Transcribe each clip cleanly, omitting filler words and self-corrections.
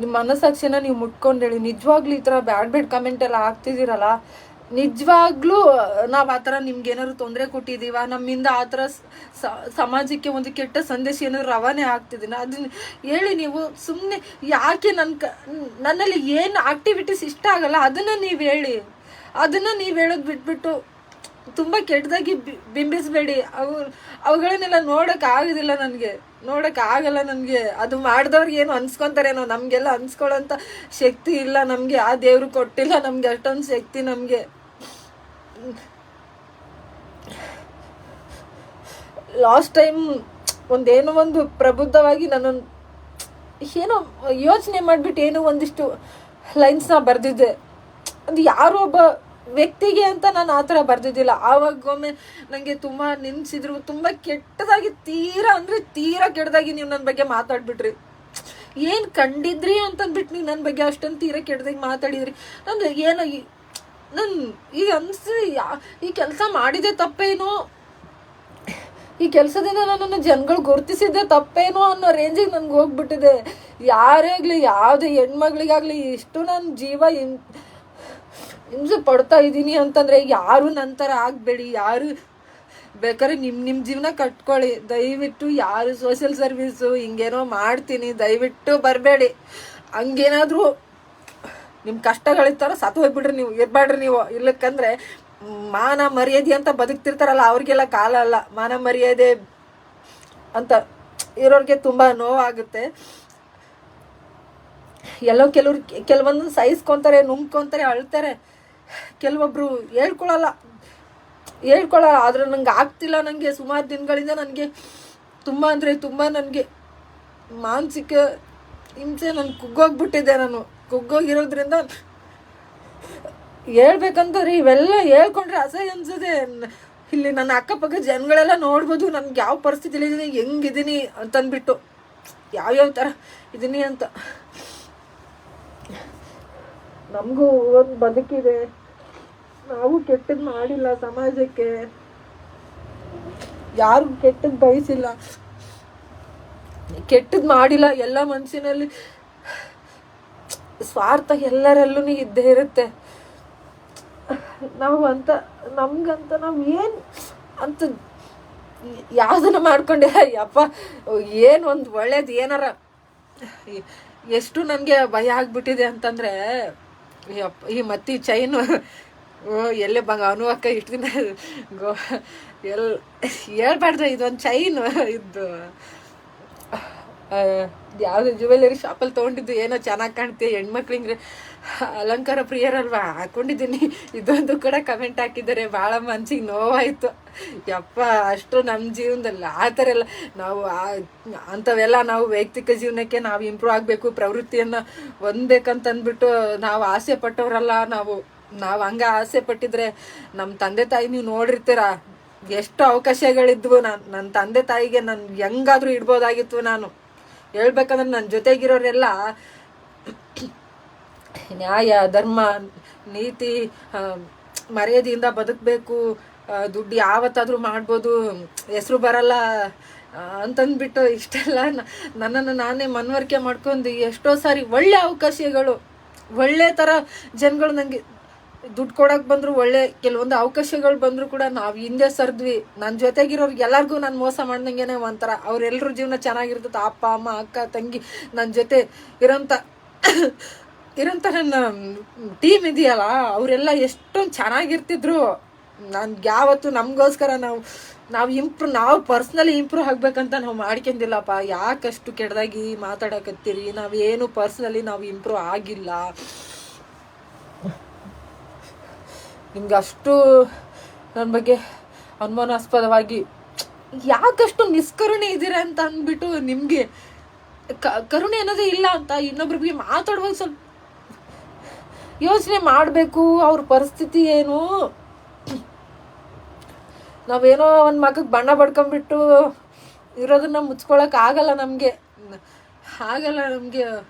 ನಿಮ್ಮ ಮನಸ್ಸಾಕ್ಷಿನ ನೀವು ಮುಟ್ಕೊಂಡು ಹೇಳಿ. ನಿಜವಾಗ್ಲೂ ಈ ಥರ ಬ್ಯಾಡ್ ಕಮೆಂಟ್ ಎಲ್ಲ ಹಾಕ್ತಿದ್ದೀರಲ್ಲ, ನಿಜವಾಗ್ಲೂ ನಾವು ಆ ಥರ ನಿಮ್ಗೆ ಏನಾದ್ರು ತೊಂದರೆ ಕೊಟ್ಟಿದ್ದೀವ, ನಮ್ಮಿಂದ ಆ ಥರ ಸಮಾಜಕ್ಕೆ ಒಂದು ಕೆಟ್ಟ ಸಂದೇಶ ಏನಾದ್ರು ರವಾನೆ ಆಗ್ತಿದ್ದೀನ ಅದನ್ನ ಹೇಳಿ. ನೀವು ಸುಮ್ಮನೆ ಯಾಕೆ ನನ್ನಲ್ಲಿ ಏನು ಆಕ್ಟಿವಿಟೀಸ್ ಇಷ್ಟ ಆಗಲ್ಲ ಅದನ್ನು ನೀವು ಹೇಳಿ. ಅದನ್ನು ನೀವು ಹೇಳೋದು ಬಿಟ್ಬಿಟ್ಟು ತುಂಬ ಕೆಟ್ಟದಾಗಿ ಬಿಂಬಿಸಬೇಡಿ. ಅವುಗಳನ್ನೆಲ್ಲ ನೋಡೋಕ್ಕಾಗೋದಿಲ್ಲ, ನೋಡೋಕ್ಕಾಗಲ್ಲ ನನಗೆ. ಅದು ಮಾಡಿದವ್ರಿಗೆ ಏನು ಅನ್ಸ್ಕೊತಾರೇನೋ, ನಮಗೆಲ್ಲ ಅನ್ಸ್ಕೊಳ್ಳೋಂಥ ಶಕ್ತಿ ಇಲ್ಲ ನಮಗೆ, ಆ ದೇವರು ಕೊಟ್ಟಿಲ್ಲ ನಮಗೆ ಅಷ್ಟೊಂದು ಶಕ್ತಿ ನಮಗೆ. ಲಾಸ್ಟ್ ಟೈಮ್ ಒಂದೇನೋ ಒಂದು ಪ್ರಬುದ್ಧವಾಗಿ ನಾನೊಂದು ಏನೋ ಯೋಚನೆ ಮಾಡಿಬಿಟ್ಟು ಏನೋ ಒಂದಿಷ್ಟು ಲೈನ್ಸ್ನ ಬರೆದಿದ್ದೆ. ಅದು ಯಾರೋ ಒಬ್ಬ ವ್ಯಕ್ತಿಗೆ ಅಂತ ನಾನು ಆ ಥರ ಬರ್ದಿದ್ದಿಲ್ಲ. ಆವಾಗೊಮ್ಮೆ ನನಗೆ ತುಂಬ ನೆನೆಸಿದ್ರು, ತುಂಬ ಕೆಟ್ಟದಾಗಿ ತೀರಾ ಕೆಟ್ಟದಾಗಿ ನೀವು ನನ್ನ ಬಗ್ಗೆ ಮಾತಾಡ್ಬಿಟ್ರಿ. ಏನು ಕಂಡಿದ್ರಿ ಅಂತಂದ್ಬಿಟ್ಟು ನೀವು ನನ್ನ ಬಗ್ಗೆ ಅಷ್ಟೊಂದು ತೀರಾ ಕೆಟ್ಟದಾಗಿ ಮಾತಾಡಿದ್ರಿ. ನಂದು ಏನೋ ನಾನು ಈಗ ಅನಿಸ್ತಿದೆ, ಈ ಕೆಲಸ ಮಾಡಿದೆ ತಪ್ಪೇನೋ, ಈ ಕೆಲಸದಿಂದ ನನ್ನನ್ನು ಜನಗಳು ಗುರುತಿಸಿದ್ದೆ ತಪ್ಪೇನೋ ಅನ್ನೋ ರೇಂಜಿಗೆ ನನಗೆ ಹೋಗ್ಬಿಟ್ಟಿದೆ. ಯಾರೇ ಆಗಲಿ, ಯಾವುದೇ ಹೆಣ್ಮಗಳಿಗಾಗಲಿ ಇಷ್ಟು ನನ್ನ ಜೀವ ಹಿಂಸೆ ಪಡ್ತಾ ಇದ್ದೀನಿ ಅಂತಂದರೆ ಯಾರು ನಂತರ ಆಗಬೇಡಿ. ಯಾರು ಬೇಕಾದ್ರೆ ನಿಮ್ಮ ಜೀವನ ಕಟ್ಕೊಳ್ಳಿ. ದಯವಿಟ್ಟು ಯಾರು ಸೋಷಿಯಲ್ ಸರ್ವೀಸು ಹಿಂಗೇನೋ ಮಾಡ್ತೀನಿ ದಯವಿಟ್ಟು ಬರಬೇಡಿ. ಹಂಗೇನಾದರೂ ನಿಮ್ಮ ಕಷ್ಟಗಳಿರ್ತಾರ ಸತ್ತು ಹೋಗ್ಬಿಡ್ರಿ, ನೀವು ಇರಬೇಡ್ರಿ ನೀವು. ಇಲ್ಲಕ್ಕಂದ್ರೆ ಮಾನ ಮರ್ಯಾದೆ ಅಂತ ಬದುಕ್ತಿರ್ತಾರಲ್ಲ ಅವ್ರಿಗೆಲ್ಲ ಕಾಲ ಅಲ್ಲ. ಮಾನ ಮರ್ಯಾದೆ ಅಂತ ಇರೋರಿಗೆ ತುಂಬ ನೋವಾಗುತ್ತೆ. ಎಲ್ಲೋ ಕೆಲವೊಂದು ಸಹಿಸ್ಕೊತಾರೆ, ನುಂಗ್ಕೊತಾರೆ, ಅಳ್ತಾರೆ. ಕೆಲವೊಬ್ರು ಹೇಳ್ಕೊಳಲ್ಲ. ಆದ್ರೆ ನಂಗೆ ಆಗ್ತಿಲ್ಲ. ನನಗೆ ಸುಮಾರು ದಿನಗಳಿಂದ ನನಗೆ ತುಂಬ ಅಂದರೆ ತುಂಬ ನನಗೆ ಮಾನಸಿಕ ಹಿಂಸೆ, ನಾನು ಕುಗ್ಗೋಗ್ಬಿಟ್ಟಿದ್ದೆ. ನಾನು ಕುಗ್ಗೋಗಿರೋದ್ರಿಂದ ಹೇಳ್ಬೇಕಂತಂದ್ರೆ ಇವೆಲ್ಲ ಹೇಳ್ಕೊಂಡ್ರೆ ಅಸಹ್ಯ ಅನ್ಸದೆ. ಇಲ್ಲಿ ನನ್ನ ಅಕ್ಕಪಕ್ಕ ಜನಗಳೆಲ್ಲ ನೋಡ್ಬೋದು ನನ್ಗೆ ಯಾವ ಪರಿಸ್ಥಿತಿಲಿ ಇದ್ದೀನಿ, ಹೆಂಗಿದ್ದೀನಿ ಅಂತಂದ್ಬಿಟ್ಟು, ಯಾವ್ಯಾವ ಥರ ಇದ್ದೀನಿ ಅಂತ. ನಮಗೂ ಒಂದು ಬದುಕಿದೆ, ನಾವು ಕೆಟ್ಟದ್ದು ಮಾಡಿಲ್ಲ, ಸಮಾಜಕ್ಕೆ ಯಾರಿಗೂ ಕೆಟ್ಟದ್ದು ಬಯಸಿಲ್ಲ, ಕೆಟ್ಟದ್ದು ಮಾಡಿಲ್ಲ. ಎಲ್ಲ ಮನಸ್ಸಿನಲ್ಲಿ ಸ್ವಾರ್ಥ ಎಲ್ಲರಲ್ಲೂ ಇದ್ದೇ ಇರುತ್ತೆ. ನಾವು ನಮ್ಗಂತ ನಾವು ಏನು ಅಂತ ಯಾವುದನ್ನ ಮಾಡ್ಕೊಂಡೆ ಯಪ್ಪ, ಏನು ಒಂದು ಒಳ್ಳೇದು ಏನಾರ. ಎಷ್ಟು ನನಗೆ ಭಯ ಆಗ್ಬಿಟ್ಟಿದೆ ಅಂತಂದರೆ, ಈ ಮತ್ತೆ ಚೈನು ಎಲ್ಲೇ ಅನುವಕ್ಕ ಇಷ್ಟು ದಿನ ಹೇಳ್ಬಾರ್ದು. ಇದೊಂದು ಚೈನು ಇದ್ದು ಯಾವುದೇ ಜ್ಯುವೆಲರಿ ಶಾಪಲ್ಲಿ ತೊಗೊಂಡಿದ್ದು, ಏನೋ ಚೆನ್ನಾಗಿ ಕಾಣ್ತೀವಿ, ಹೆಣ್ಮಕ್ಳಿಗೆ ಅಲಂಕಾರ ಪ್ರಿಯರಲ್ವಾ, ಹಾಕ್ಕೊಂಡಿದ್ದೀನಿ. ಇದೊಂದು ಕೂಡ ಕಮೆಂಟ್ ಹಾಕಿದ್ದಾರೆ, ಭಾಳ ಮನ್ಸಿಗೆ ನೋವಾಯಿತು. ಯಪ್ಪ, ಅಷ್ಟು ನಮ್ಮ ಜೀವನದಲ್ಲಿ ಆ ಥರ ಎಲ್ಲ ನಾವು ಅಂಥವೆಲ್ಲ ನಾವು ವೈಯಕ್ತಿಕ ಜೀವನಕ್ಕೆ ನಾವು ಇಂಪ್ರೂವ್ ಆಗಬೇಕು, ಪ್ರವೃತ್ತಿಯನ್ನು ಹೊಂದ್ಬೇಕಂತಂದ್ಬಿಟ್ಟು ನಾವು ಆಸೆ ಪಟ್ಟವರಲ್ಲ. ನಾವು ಹಂಗೆ ಆಸೆ ಪಟ್ಟಿದ್ರೆ ನಮ್ಮ ತಂದೆ ತಾಯಿ ನೀವು ನೋಡಿರ್ತೀರ ಎಷ್ಟು ಅವಕಾಶಗಳಿದ್ವು. ನನ್ನ ತಂದೆ ತಾಯಿಗೆ ನಾನು ಹೆಂಗಾದ್ರೂ ಇಡ್ಬೋದಾಗಿತ್ತು. ನಾನು ಹೇಳ್ಬೇಕಂದ್ರೆ ನನ್ನ ಜೊತೆಗಿರೋರೆಲ್ಲ ನ್ಯಾಯ, ಧರ್ಮ, ನೀತಿ, ಮರ್ಯಾದೆಯಿಂದ ಬದುಕಬೇಕು, ದುಡ್ಡು ಯಾವತ್ತಾದರೂ ಮಾಡ್ಬೋದು, ಹೆಸರು ಬರಲ್ಲ ಅಂತಂದ್ಬಿಟ್ಟು ಇಷ್ಟೆಲ್ಲ ನನ್ನನ್ನು ನಾನೇ ಮನವರಿಕೆ ಮಾಡ್ಕೊಂಡು ಎಷ್ಟೋ ಸಾರಿ ಒಳ್ಳೆ ಅವಕಾಶಗಳು, ಒಳ್ಳೆ ಥರ ಜನಗಳು ನನಗೆ ದುಡ್ಡು ಕೊಡೋಕೆ ಬಂದರು, ಒಳ್ಳೆ ಕೆಲವೊಂದು ಅವಕಾಶಗಳು ಬಂದರೂ ಕೂಡ ನಾವು ಹಿಂದೆ ಸರ್ದ್ವಿ. ನನ್ನ ಜೊತೆಗಿರೋರ್ಗೆ ಎಲ್ಲರಿಗೂ ನಾನು ಮೋಸ ಮಾಡ್ದಂಗೆ ಒಂಥರ ಅವರೆಲ್ಲರ ಜೀವನ ಚೆನ್ನಾಗಿರ್ತದೆ. ಅಪ್ಪ ಅಮ್ಮ ಅಕ್ಕ ತಂಗಿ ನನ್ನ ಜೊತೆ ಇರೋಂಥ ನನ್ನ ಟೀಮ್ ಇದೆಯಲ್ಲ, ಅವರೆಲ್ಲ ಎಷ್ಟೊಂದು ಚೆನ್ನಾಗಿರ್ತಿದ್ರು. ನನ್ಗೆ ಯಾವತ್ತು ನಮಗೋಸ್ಕರ ನಾವು ಪರ್ಸ್ನಲಿ ಇಂಪ್ರೂವ್ ಆಗ್ಬೇಕಂತ ನಾವು ಮಾಡ್ಕೊಂಡಿಲ್ಲಪ್ಪ. ಯಾಕಷ್ಟು ಕೆಟ್ಟದಾಗಿ ಮಾತಾಡಕತ್ತೀರಿ? ನಾವೇನು ಪರ್ಸ್ನಲಿ ನಾವು ಇಂಪ್ರೂವ್ ಆಗಿಲ್ಲ. ನಿಮ್ಗೆ ಅಷ್ಟು ನನ್ನ ಬಗ್ಗೆ ಅನುಮಾನಾಸ್ಪದವಾಗಿ ಯಾಕಷ್ಟು ನಿಷ್ಕರುಣೆ ಇದ್ದೀರಾ ಅಂತ ಅಂದ್ಬಿಟ್ಟು, ನಿಮಗೆ ಕರುಣೆ ಅನ್ನೋದೇ ಇಲ್ಲ ಅಂತ ಇನ್ನೊಬ್ರ ಬಗ್ಗೆ ಮಾತಾಡುವಾಗ ಸ್ವಲ್ಪ ಯೋಚನೆ ಮಾಡಬೇಕು. ಅವ್ರ ಪರಿಸ್ಥಿತಿ ಏನು? ನಾವೇನೋ ಒಂದು ಮಗಕ್ಕೆ ಬಣ್ಣ ಬಡ್ಕೊಂಬಿಟ್ಟು ಇರೋದನ್ನ ಮುಚ್ಕೊಳಕ್ಕೆ ಆಗಲ್ಲ ನಮಗೆ.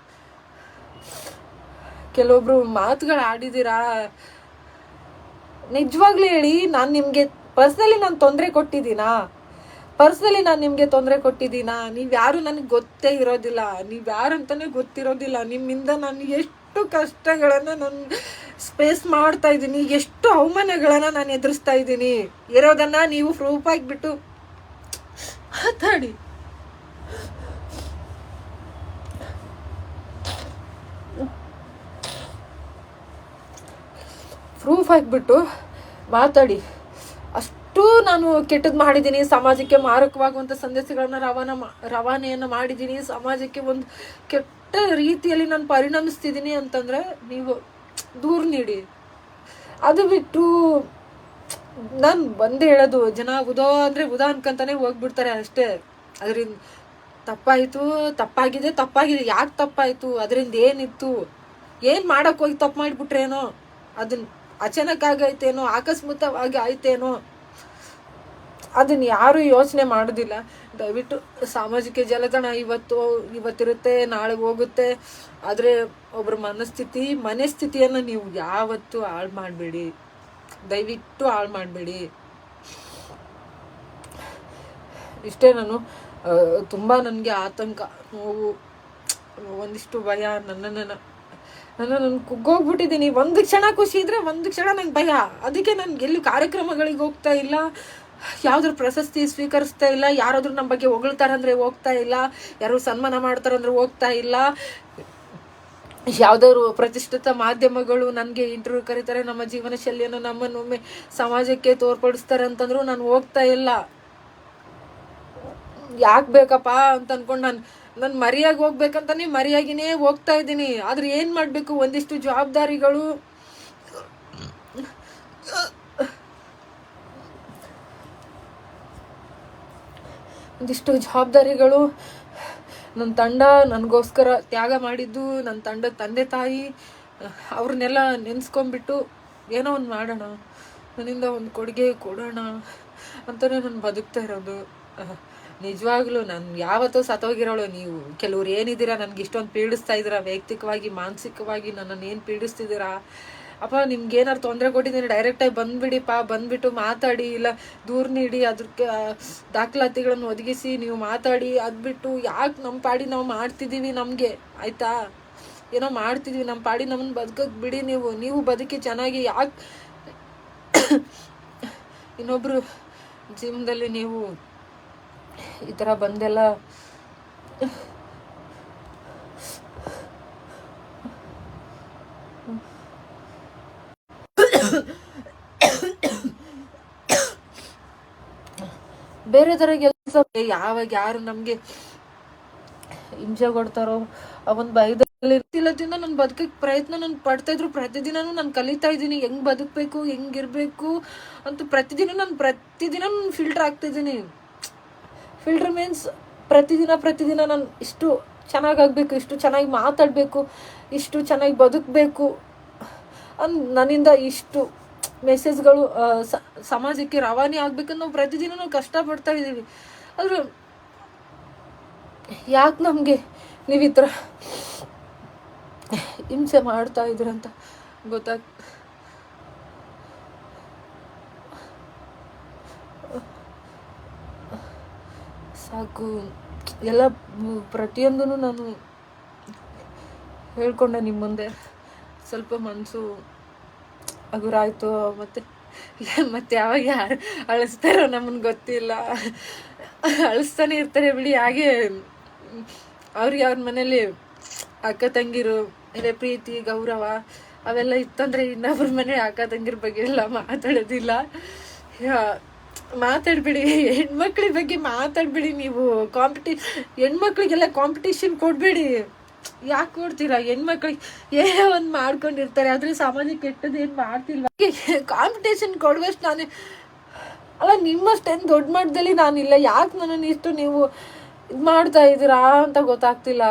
ಕೆಲವೊಬ್ರು ಮಾತುಗಳು ಆಡಿದ್ದೀರಾ, ನಿಜವಾಗ್ಲೂ ಹೇಳಿ, ನಾನು ನಿಮಗೆ ಪರ್ಸ್ನಲಿ ನಾನು ತೊಂದರೆ ಕೊಟ್ಟಿದ್ದೀನಾ? ಪರ್ಸ್ನಲಿ ನಾನು ನಿಮಗೆ ತೊಂದರೆ ಕೊಟ್ಟಿದ್ದೀನಾ? ನೀವ್ಯಾರು ನನಗೆ ಗೊತ್ತೇ ಇರೋದಿಲ್ಲ, ನೀವ್ಯಾರಂತಾನೆ ಗೊತ್ತಿರೋದಿಲ್ಲ. ನಿಮ್ಮಿಂದ ನಾನು ಎಷ್ಟು ಕಷ್ಟಗಳನ್ನು ನಾನು ಸ್ಪೇಸ್ ಮಾಡ್ತಾ ಇದ್ದೀನಿ, ಎಷ್ಟು ಅವಮಾನಗಳನ್ನು ನಾನು ಎದುರಿಸ್ತಾ ಇದ್ದೀನಿ. ಇರೋದನ್ನ ನೀವು ಪ್ರೂಫ್ ಆಗಿಬಿಟ್ಟು ಮಾತಾಡಿ. ಪ್ರೂಫ್ ಆಗಿಬಿಟ್ಟು ಮಾತಾಡಿ. ಅಷ್ಟು ನಾನು ಕೆಟ್ಟದ್ದು ಮಾಡಿದ್ದೀನಿ, ಸಮಾಜಕ್ಕೆ ಮಾರಕವಾಗುವಂಥ ಸಂದೇಶಗಳನ್ನ ರವಾನೆಯನ್ನು ಮಾಡಿದ್ದೀನಿ, ಸಮಾಜಕ್ಕೆ ಒಂದು ಕೆಟ್ಟ ರೀತಿಯಲ್ಲಿ ನಾನು ಪರಿಣಮಿಸ್ತಿದ್ದೀನಿ ಅಂತಂದರೆ ನೀವು ದೂರ ನೀಡಿ. ಅದು ಬಿಟ್ಟು ನಾನು ಬಂದೇ ಹೇಳೋದು, ಜನ ಉದೋ ಅಂದರೆ ಉದಾ ಅನ್ಕೊಂತಾನೆ ಹೋಗ್ಬಿಡ್ತಾರೆ ಅಷ್ಟೇ. ಅದರಿಂದ ತಪ್ಪಾಗಿದೆ, ಯಾಕೆ ತಪ್ಪಾಯಿತು, ಅದರಿಂದ ಏನಿತ್ತು, ಏನು ಮಾಡೋಕ್ಕೆ ಹೋಗಿ ತಪ್ಪು ಮಾಡಿಬಿಟ್ರೇನೋ, ಅದನ್ನ ಅಚಾನಕ್ ಆಗೈತೇನೋ, ಆಕಸ್ಮಿಕವಾಗಿ ಆಯ್ತೇನೋ, ಅದನ್ನ ಯಾರು ಯೋಚನೆ ಮಾಡೋದಿಲ್ಲ. ದಯವಿಟ್ಟು ಸಾಮಾಜಿಕ ಜಾಲತಾಣ ಇವತ್ತಿರುತ್ತೆ, ನಾಳೆ ಹೋಗುತ್ತೆ. ಆದರೆ ಒಬ್ಬರ ಮನಸ್ಥಿತಿಯನ್ನು ನೀವು ಯಾವತ್ತೂ ಹಾಳು ಮಾಡಬೇಡಿ, ದಯವಿಟ್ಟು ಹಾಳು ಮಾಡಬೇಡಿ. ಇಷ್ಟೇ. ನಾನು ತುಂಬ ನನಗೆ ಆತಂಕ, ನೋವು, ಒಂದಿಷ್ಟು ಭಯ, ನಾನು ಕುಗ್ಗೋಗ್ಬಿಟ್ಟಿದ್ದೀನಿ. ಒಂದು ಕ್ಷಣ ಖುಷಿ ಇದ್ರೆ ಒಂದು ಕ್ಷಣ ನಂಗೆ ಭಯ. ಅದಕ್ಕೆ ನಾನು ಎಲ್ಲಿ ಕಾರ್ಯಕ್ರಮಗಳಿಗೆ ಹೋಗ್ತಾ ಇಲ್ಲ, ಯಾವ್ದಾದ್ರು ಪ್ರಶಸ್ತಿ ಸ್ವೀಕರಿಸ್ತಾ ಇಲ್ಲ, ಯಾರಾದ್ರೂ ನಮ್ಮ ಬಗ್ಗೆ ಹೊಗಳ್ತಾರಂದ್ರೆ ಹೋಗ್ತಾ ಇಲ್ಲ, ಯಾರು ಸನ್ಮಾನ ಮಾಡ್ತಾರಂದ್ರೆ ಹೋಗ್ತಾ ಇಲ್ಲ, ಯಾವ್ದಾದ್ರು ಪ್ರತಿಷ್ಠಿತ ಮಾಧ್ಯಮಗಳು ನನಗೆ ಇಂಟರ್ವ್ಯೂ ಕರೀತಾರೆ, ನಮ್ಮ ಜೀವನ ಶೈಲಿಯನ್ನು ನಮ್ಮನ್ನೊಮ್ಮೆ ಸಮಾಜಕ್ಕೆ ತೋರ್ಪಡಿಸ್ತಾರೆ ಅಂತಂದ್ರು ನಾನು ಹೋಗ್ತಾ ಇಲ್ಲ. ಯಾಕೆ ಬೇಕಪ್ಪ ಅಂತ ಅನ್ಕೊಂಡು ನಾನು ಮರಿಯಾಗಿ ಹೋಗ್ಬೇಕಂತಾನೆ ಮರಿಯಾಗಿನೇ ಹೋಗ್ತಾ ಇದ್ದೀನಿ. ಆದ್ರೆ ಏನ್ ಮಾಡ್ಬೇಕು, ಒಂದಿಷ್ಟು ಜವಾಬ್ದಾರಿಗಳು ನನ್ನ ತಂಡ ನನಗೋಸ್ಕರ ತ್ಯಾಗ ಮಾಡಿದ್ದು, ನನ್ನ ತಂಡದ ತಂದೆ ತಾಯಿ ಅವ್ರನ್ನೆಲ್ಲ ನೆನೆಸ್ಕೊಂಡ್ಬಿಟ್ಟು ಏನೋ ಒಂದು ಮಾಡೋಣ, ನನ್ನಿಂದ ಒಂದು ಕೊಡುಗೆ ಕೊಡೋಣ ಅಂತಲೇ ನಾನು ಬದುಕ್ತಾ ಇರೋದು. ನಿಜವಾಗ್ಲೂ ನಾನು ಯಾವತ್ತೂ ಸತ್ತೋಗಿರೋಳು. ನೀವು ಕೆಲವ್ರು ಏನಿದ್ದೀರಾ, ನನಗೆ ಇಷ್ಟೊಂದು ಪೀಡಿಸ್ತಾ ಇದ್ದೀರಾ, ವೈಯಕ್ತಿಕವಾಗಿ ಮಾನಸಿಕವಾಗಿ ನನ್ನನ್ನು ಏನು ಪೀಡಿಸ್ತಿದ್ದೀರಾ. ಅಪ್ಪ ನಿಮ್ಗೆ ಏನಾರು ತೊಂದರೆ ಕೊಟ್ಟಿದ್ದೀನಿ, ಡೈರೆಕ್ಟಾಗಿ ಬಂದ್ಬಿಟ್ಟು ಮಾತಾಡಿ, ಇಲ್ಲ ದೂರ ನೀಡಿ, ಅದಕ್ಕೆ ದಾಖಲಾತಿಗಳನ್ನು ಒದಗಿಸಿ ನೀವು ಮಾತಾಡಿ. ಅದು ಬಿಟ್ಟು ಯಾಕೆ ನಮ್ಮ ಪಾಡಿ ನಾವು ಮಾಡ್ತಿದ್ದೀವಿ, ನಮಗೆ ಆಯಿತಾ, ಏನೋ ಮಾಡ್ತಿದ್ವಿ ನಮ್ಮ ಪಾಡಿ, ನಮ್ಮನ್ನು ಬದುಕಕ್ಕೆ ಬಿಡಿ. ನೀವು ಬದುಕಿ ಚೆನ್ನಾಗಿ. ಯಾಕೆ ಇನ್ನೊಬ್ರು ಜೀವನದಲ್ಲಿ ನೀವು ಈ ಥರ ಬಂದೆಲ್ಲ ಬೇರೆ ಥರ ಕೆಲಸ, ಯಾರು ನಮಗೆ ಹಿಂಸೆ ಕೊಡ್ತಾರೋ ಆ ಒಂದು ಭಯದಲ್ಲಿ ಇರ್ತಿಲ್ಲದಿಂದ ನಾನು ಬದುಕಕ್ಕೆ ಪ್ರಯತ್ನ ನಾನು ಪಡ್ತಾ ಇದ್ರು. ಪ್ರತಿದಿನನೂ ನಾನು ಕಲಿತಾ ಇದ್ದೀನಿ, ಹೆಂಗೆ ಬದುಕಬೇಕು, ಹೆಂಗಿರ್ಬೇಕು ಅಂತ. ಪ್ರತಿದಿನ ನಾನು ಫಿಲ್ಟರ್ ಆಗ್ತಿದ್ದೀನಿ. ಫಿಲ್ಟರ್ ಮೀನ್ಸ್ ಪ್ರತಿದಿನ ನಾನು ಇಷ್ಟು ಚೆನ್ನಾಗಾಗಬೇಕು, ಇಷ್ಟು ಚೆನ್ನಾಗಿ ಮಾತಾಡಬೇಕು, ಇಷ್ಟು ಚೆನ್ನಾಗಿ ಬದುಕಬೇಕು ನನ್ನಿಂದ ಇಷ್ಟು ಮೆಸೇಜ್ಗಳು ಸಮಾಜಕ್ಕೆ ರವಾನೆ ಆಗ್ಬೇಕಂತ ನಾವು ಪ್ರತಿದಿನ ನಾವು ಕಷ್ಟಪಡ್ತಾ ಇದ್ದೀವಿ. ಆದ್ರೆ ಯಾಕೆ ನಮಗೆ ನೀವು ಈ ಥರ ಹಿಂಸೆ ಮಾಡ್ತಾ ಇದ್ರಂತ ಸಾಕು. ಎಲ್ಲ ಪ್ರತಿಯೊಂದೂ ನಾನು ಹೇಳ್ಕೊಂಡೆ ನಿಮ್ಮ ಮುಂದೆ. ಸ್ವಲ್ಪ ಮನಸ್ಸು ಹಗುರಾಯ್ತು. ಮತ್ತೆ ಯಾವಾಗ ಯಾರು ಅಳಿಸ್ತಾರೋ ನಮ್ಮನ್ನು ಗೊತ್ತಿಲ್ಲ, ಅಳಿಸ್ತಾನೆ ಇರ್ತಾರೆ ಬಿಡಿ. ಹಾಗೆ ಅವ್ರಿಗೆ ಅವ್ರ ಮನೇಲಿ ಅಕ್ಕ ತಂಗಿರು ಇಲ್ಲ ಪ್ರೀತಿ ಗೌರವ ಅವೆಲ್ಲ ಇತ್ತಂದ್ರೆ ಇನ್ನೊಬ್ರ ಮನೆ ಅಕ್ಕ ತಂಗಿರ ಬಗ್ಗೆ ಎಲ್ಲ ಮಾತಾಡೋದಿಲ್ಲ. ಮಾತಾಡ್ಬಿಡಿ, ಹೆಣ್ಮಕ್ಳ ಬಗ್ಗೆ ಮಾತಾಡ್ಬಿಡಿ. ನೀವು ಹೆಣ್ಮಕ್ಳಿಗೆಲ್ಲ ಕಾಂಪಿಟೇಷನ್ ಕೊಡ್ಬೇಡಿ. ಯಾಕೆ ಕೊಡ್ತೀರಾ? ಹೆಣ್ಮಕ್ಳಿಗೆ ಏನೋ ಒಂದು ಮಾಡ್ಕೊಂಡಿರ್ತಾರೆ, ಆದ್ರೆ ಸಮಾಜಕ್ಕೆ ಕೆಟ್ಟದ್ದು ಏನು ಮಾಡ್ತಿಲ್ವ? ಕಾಂಪಿಟೇಷನ್ ಕೊಡುವಷ್ಟು ನಾನು ಅಲ್ಲ, ನಿಮ್ಮಷ್ಟೇನು ದೊಡ್ಡ ಮಟ್ಟದಲ್ಲಿ ನಾನಿಲ್ಲ. ಯಾಕೆ ನನ್ನನ್ನು ಇಷ್ಟು ನೀವು ಇದು ಮಾಡ್ತಾ ಇದ್ದೀರಾ ಅಂತ ಗೊತ್ತಾಗ್ತಿಲ್ಲ.